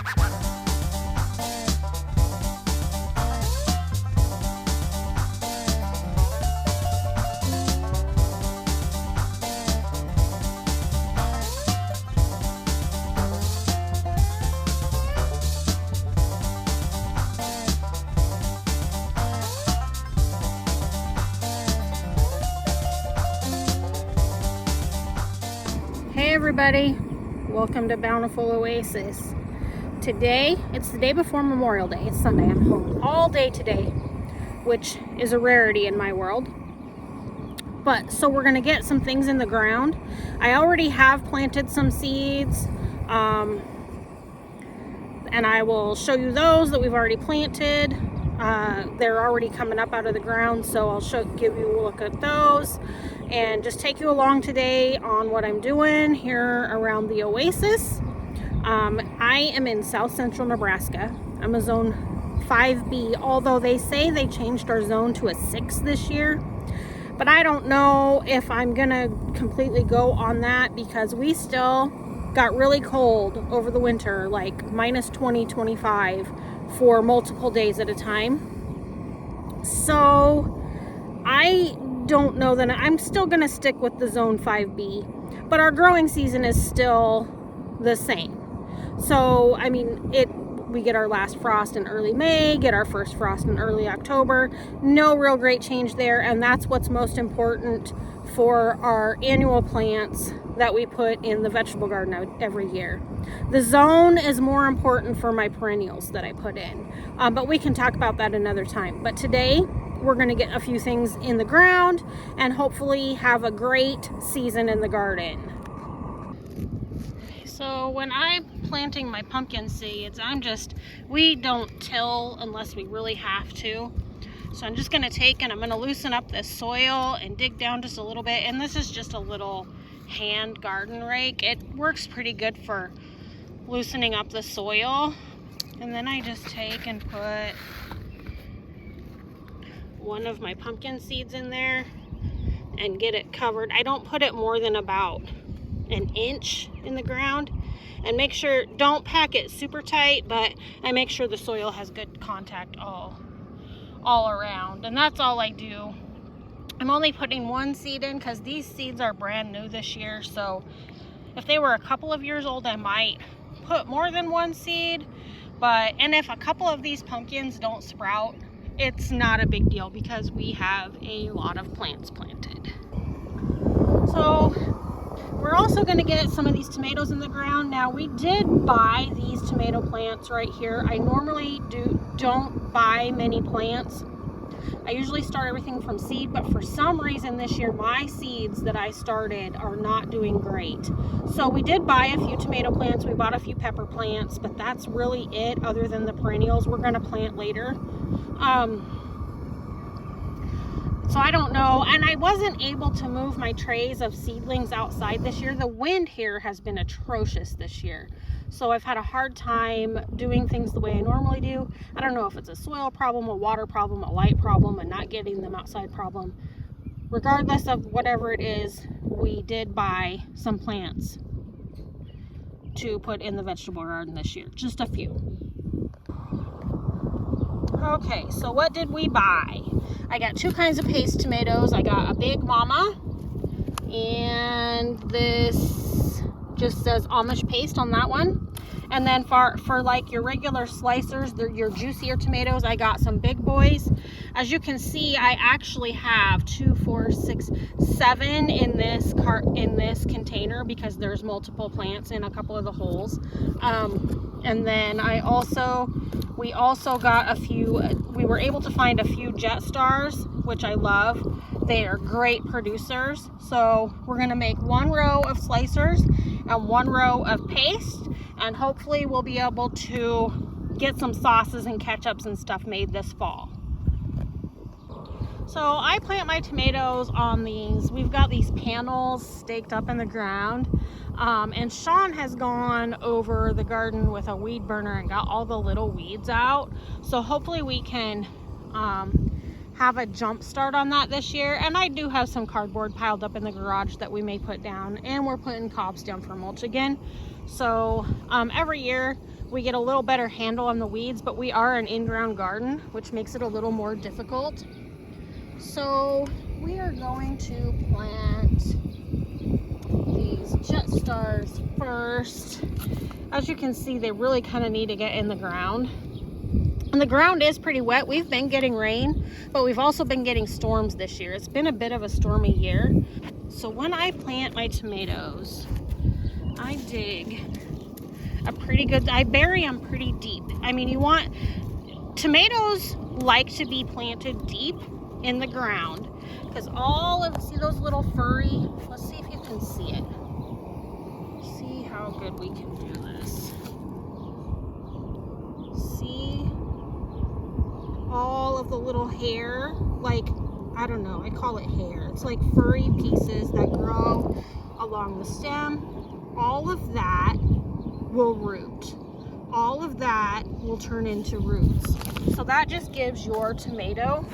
Hey everybody, welcome to Bountiful Oasis. Today, it's the day before Memorial Day. It's Sunday. I'm home all day today, which is a rarity in my world. But so we're gonna get some things in the ground. I already have planted some seeds, and I will show you those that we've already planted. They're already coming up out of the ground, so I'll give you a look at those and just take you along today on what I'm doing here around the Oasis. I am in South Central Nebraska. I'm a zone 5B, although they say they changed our zone to a 6 this year. But I don't know if I'm gonna completely go on that because we still got really cold over the winter, like minus 20, 25 for multiple days at a time. So I don't know that I'm still gonna stick with the zone 5B, but our growing season is still the same. So I mean, we get our last frost in early May, get our first frost in early October. No real great change there, and that's what's most important for our annual plants that we put in the vegetable garden every year. The zone is more important for my perennials that I put in, but we can talk about that another time. But today, we're going to get a few things in the ground and hopefully have a great season in the garden. So when I'm planting my pumpkin seeds, we don't till unless we really have to. So I'm just going to take and I'm going to loosen up this soil and dig down just a little bit. And this is just a little hand garden rake. It works pretty good for loosening up the soil. And then I just take and put one of my pumpkin seeds in there and get it covered. I don't put it more than about an inch in the ground, and make sure, don't pack it super tight, but I make sure the soil has good contact all around, and that's all I do. I'm only putting one seed in because these seeds are brand new this year, so if they were a couple of years old I might put more than one seed, and if a couple of these pumpkins don't sprout, it's not a big deal because we have a lot of plants planted. So we're also going to get some of these tomatoes in the ground. Now, we did buy these tomato plants right here. I normally don't buy many plants. I usually start everything from seed, but for some reason this year my seeds that I started are not doing great. So we did buy a few tomato plants, we bought a few pepper plants, but that's really it other than the perennials we're going to plant later. So I don't know, and I wasn't able to move my trays of seedlings outside this year. The wind here has been atrocious this year. So I've had a hard time doing things the way I normally do. I don't know if it's a soil problem, a water problem, a light problem, a not getting them outside problem. Regardless of whatever it is, we did buy some plants to put in the vegetable garden this year. Just a few. Okay, so what did we buy? I got two kinds of paste tomatoes. I got a Big Mama, and this just says Amish paste on that one. And then for like your regular slicers, your juicier tomatoes, I got some big boys. As you can see, I actually have 2, 4, 6, 7 in this container because there's multiple plants in a couple of the holes. And then we also got a few. We were able to find a few Jet Stars, which I love. They are great producers. So we're gonna make one row of slicers and one row of paste, and hopefully we'll be able to get some sauces and ketchups and stuff made this fall. So I plant my tomatoes on these. We've got these panels staked up in the ground, and Sean has gone over the garden with a weed burner and got all the little weeds out. So hopefully we can have a jump start on that this year. And I do have some cardboard piled up in the garage that we may put down, and we're putting cobs down for mulch again. So every year we get a little better handle on the weeds, but we are an in-ground garden, which makes it a little more difficult. So we are going to plant these Jet Stars first. As you can see, they really kind of need to get in the ground. And the ground is pretty wet. We've been getting rain, but we've also been getting storms this year. It's been a bit of a stormy year. So when I plant my tomatoes, I dig a pretty good, I bury them pretty deep. I mean, tomatoes like to be planted deep in the ground because see those little furry, let's see if you can see it. See how good we can do this. See all of the little hair, like, I don't know, I call it hair. It's like furry pieces that grow along the stem. All of that will root. All of that will turn into roots. So that just gives your tomato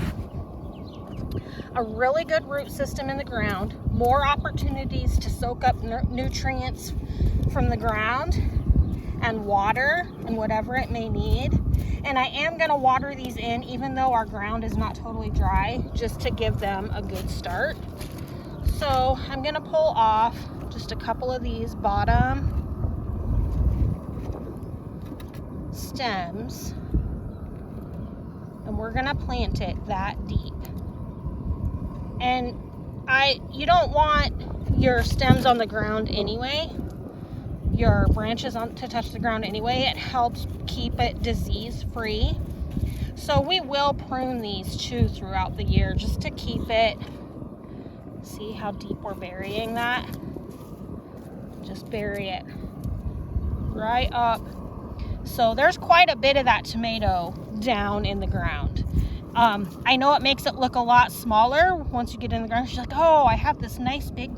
a really good root system in the ground, more opportunities to soak up nutrients from the ground and water and whatever it may need. And I am going to water these in even though our ground is not totally dry, just to give them a good start. So I'm going to pull off just a couple of these bottom stems, and we're going to plant it that deep. And you don't want your stems on the ground anyway, your branches to touch the ground anyway. It helps keep it disease free. So we will prune these too throughout the year just to keep it. See how deep we're burying that? Just bury it right up. So there's quite a bit of that tomato down in the ground. I know it makes it look a lot smaller once you get in the ground. She's like, oh, I have this nice big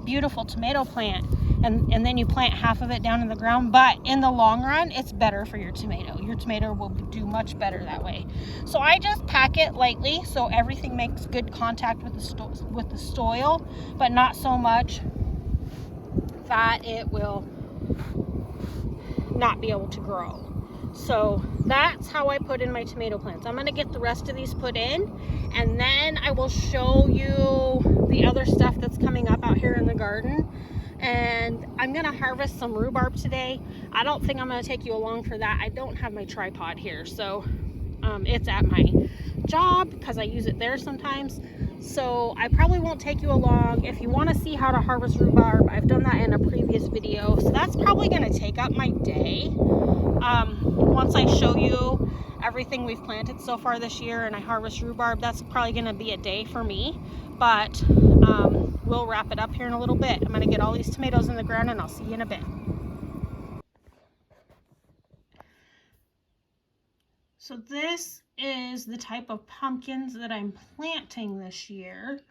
beautiful tomato plant, and then you plant half of it down in the ground. But in the long run, it's better for your tomato. Your tomato will do much better that way. So I just pack it lightly so everything makes good contact with the soil, but not so much that it will not be able to grow. So that's how I put in my tomato plants. I'm going to get the rest of these put in, and then I will show you the other stuff that's coming up out here in the garden. And I'm going to harvest some rhubarb today. I don't think I'm going to take you along for that. I don't have my tripod here, so it's at my job because I use it there sometimes. So I probably won't take you along. If you want to see how to harvest rhubarb, I've done that in a previous video. So that's probably going to take up my day. Once I show you everything we've planted so far this year and I harvest rhubarb, that's probably going to be a day for me. But we'll wrap it up here in a little bit. I'm going to get all these tomatoes in the ground and I'll see you in a bit. So this is the type of pumpkins that I'm planting this year.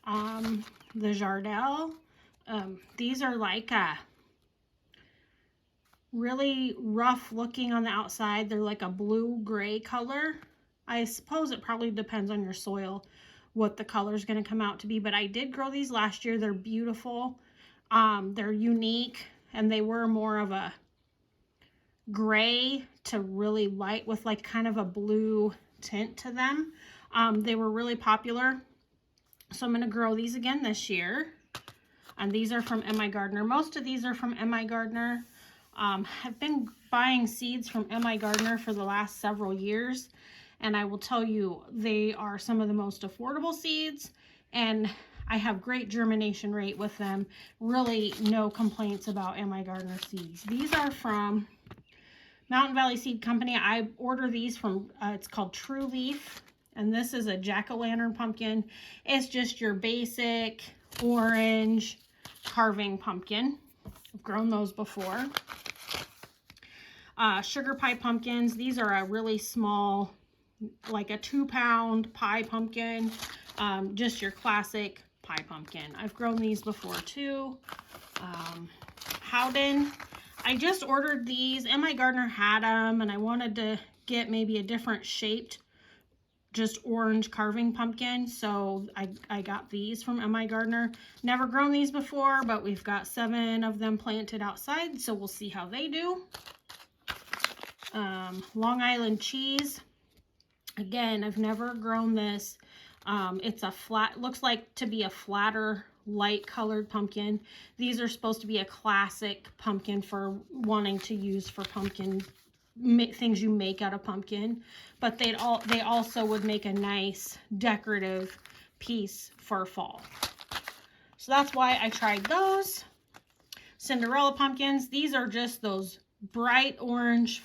The Jardel. These are like really rough looking on the outside. They're like a blue-gray color. I suppose it probably depends on your soil what the color is going to come out to be, but I did grow these last year. They're beautiful. They're unique, and they were more of a gray to really light with like kind of a blue tint to them. They were really popular. So I'm going to grow these again this year. And these are from M.I. Gardner. Most of these are from M.I. Gardner. I've been buying seeds from M.I. Gardner for the last several years. And I will tell you, they are some of the most affordable seeds. And I have great germination rate with them. Really no complaints about M.I. Gardner seeds. These are from Mountain Valley Seed Company. I order these from, it's called True Leaf. And this is a jack-o'-lantern pumpkin. It's just your basic orange carving pumpkin. I've grown those before. Sugar pie pumpkins. These are a really small, like a 2-pound pie pumpkin. Just your classic pie pumpkin. I've grown these before too. Howden. I just ordered these. M.I. Gardner had them, and I wanted to get maybe a different shaped, just orange carving pumpkin. So I got these from M.I. Gardner. Never grown these before, but we've got 7 of them planted outside, so we'll see how they do. Long Island cheese. Again, I've never grown this. It's a flat, looks like to be a flatter, light colored pumpkin. These are supposed to be a classic pumpkin for wanting to use for pumpkin things you make out of pumpkin, but they also would make a nice decorative piece for fall. So that's why I tried those. Cinderella pumpkins. These are just those bright orange,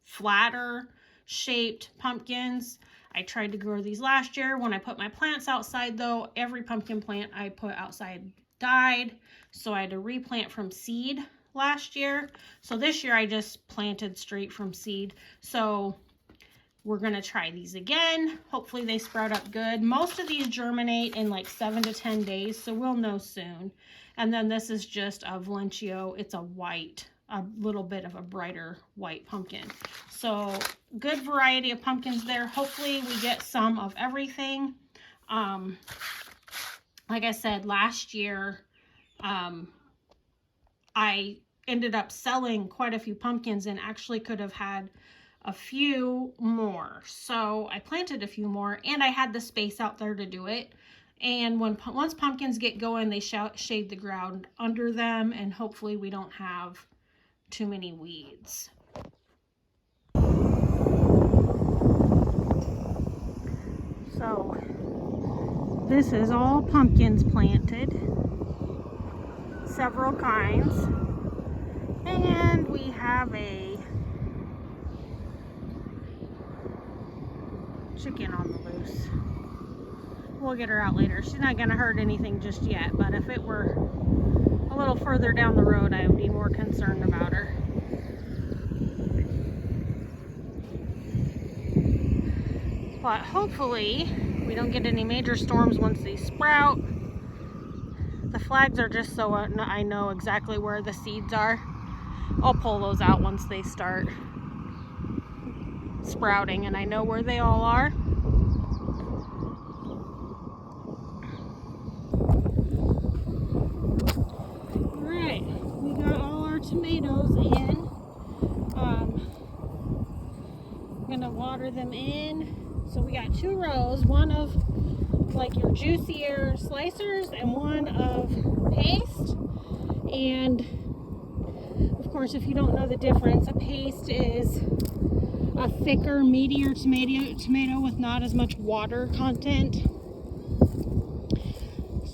flatter shaped pumpkins. I tried to grow these last year. When I put my plants outside though, every pumpkin plant I put outside died. So I had to replant from seed last year. So this year I just planted straight from seed. So we're gonna try these again. Hopefully they sprout up good. Most of these germinate in like 7 to 10 days, so we'll know soon. And then this is just a Valencio. It's a white, a little bit of a brighter white pumpkin. So good variety of pumpkins there. Hopefully we get some of everything. Like I said, last year, I ended up selling quite a few pumpkins and actually could have had a few more. So I planted a few more and I had the space out there to do it. And once pumpkins get going, they shade the ground under them, and hopefully we don't have too many weeds. So this is all pumpkins planted, several kinds, and we have a chicken on the loose. We'll get her out later. She's not going to hurt anything just yet, but if it were a little further down the road, I would be more concerned about her. But hopefully we don't get any major storms once these sprout. The flags are just so I know exactly where the seeds are. I'll pull those out once they start sprouting and I know where they all are. Alright, we got all our tomatoes in. I'm gonna water them in. So we got 2 rows, one of like your juicier slicers and one of paste. And of course, if you don't know the difference, a paste is a thicker, meatier tomato with not as much water content.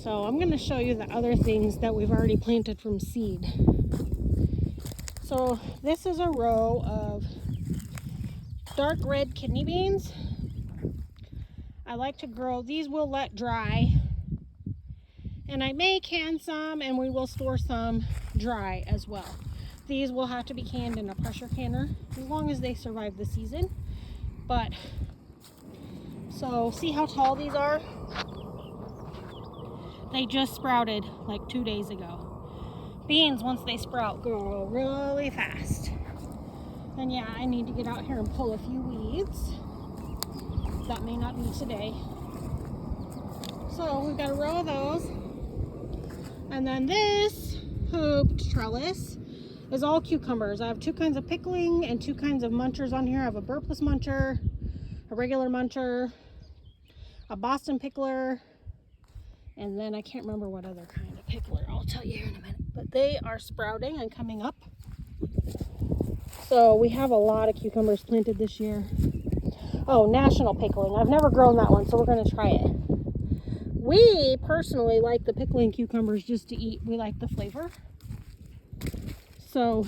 So I'm going to show you the other things that we've already planted from seed. So this is a row of dark red kidney beans. I like to grow, these will let dry. And I may can some and we will store some dry as well. These will have to be canned in a pressure canner as long as they survive the season. But, so see how tall these are? They just sprouted like 2 days ago. Beans, once they sprout, grow really fast. And yeah, I need to get out here and pull a few weeds. That may not be today. So we've got a row of those. And then this hooped trellis is all cucumbers. I have 2 kinds of pickling and 2 kinds of munchers on here. I have a burpless muncher, a regular muncher, a Boston pickler, and then I can't remember what other kind of pickler. I'll tell you here in a minute. But they are sprouting and coming up. So we have a lot of cucumbers planted this year. Oh, national pickling. I've never grown that one, so we're going to try it. We personally like the pickling cucumbers just to eat. We like the flavor. So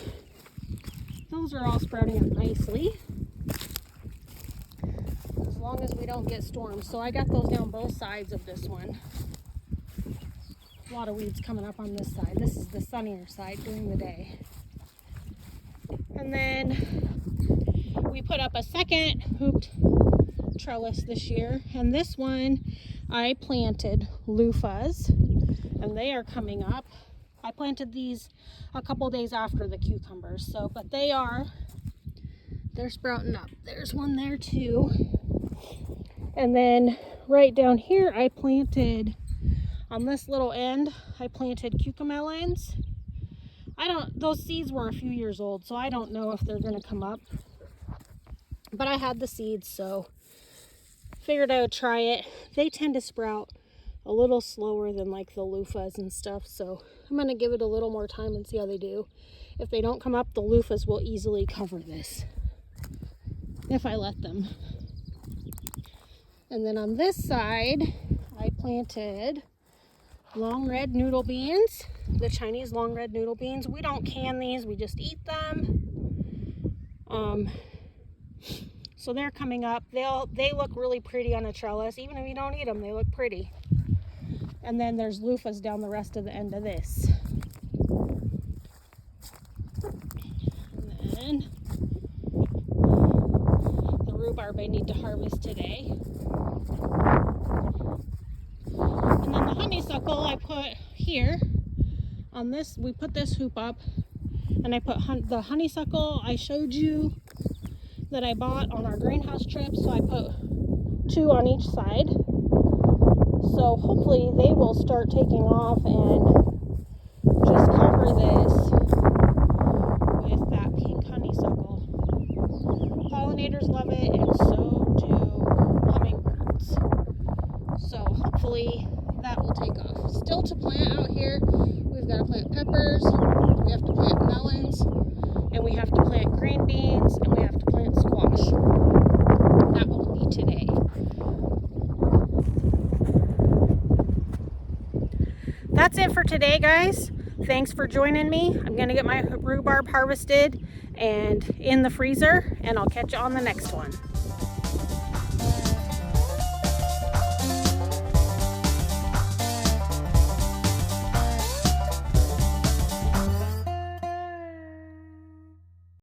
those are all sprouting up nicely, as long as we don't get storms. So I got those down both sides of this one. A lot of weeds coming up on this side. This is the sunnier side during the day. And then we put up a second hooped trellis this year, and this one I planted loofahs, and they are coming up. I planted these a couple days after the cucumbers, so but they're sprouting up. There's one there too. And then right down here I planted, on this little end, I planted cucamelons. Those seeds were a few years old, so I don't know if they're gonna come up. But I had the seeds, so figured I would try it. They tend to sprout a little slower than like the loofahs and stuff, so I'm gonna give it a little more time and see how they do. If they don't come up, the loofahs will easily cover this if I let them. And then on this side, I planted long red noodle beans, the Chinese long red noodle beans. We don't can these, we just eat them. So they're coming up. They look really pretty on a trellis. Even if you don't eat them, they look pretty. And then there's loofahs down the rest of the end of this. And then the rhubarb I need to harvest today. And then the honeysuckle I put here on this. We put this hoop up, and I put the honeysuckle I showed you that I bought on our greenhouse trip. So I put 2 on each side. So hopefully they will start taking off and just cover this with that pink honeysuckle. Pollinators love it, and so do hummingbirds. So hopefully that will take off. Still to plant out here, we've got to plant peppers, we have to plant melons, and we have to plant green beans, and we have to plant squash. That will be today. That's it for today, guys. Thanks for joining me. I'm going to get my rhubarb harvested and in the freezer, and I'll catch you on the next one.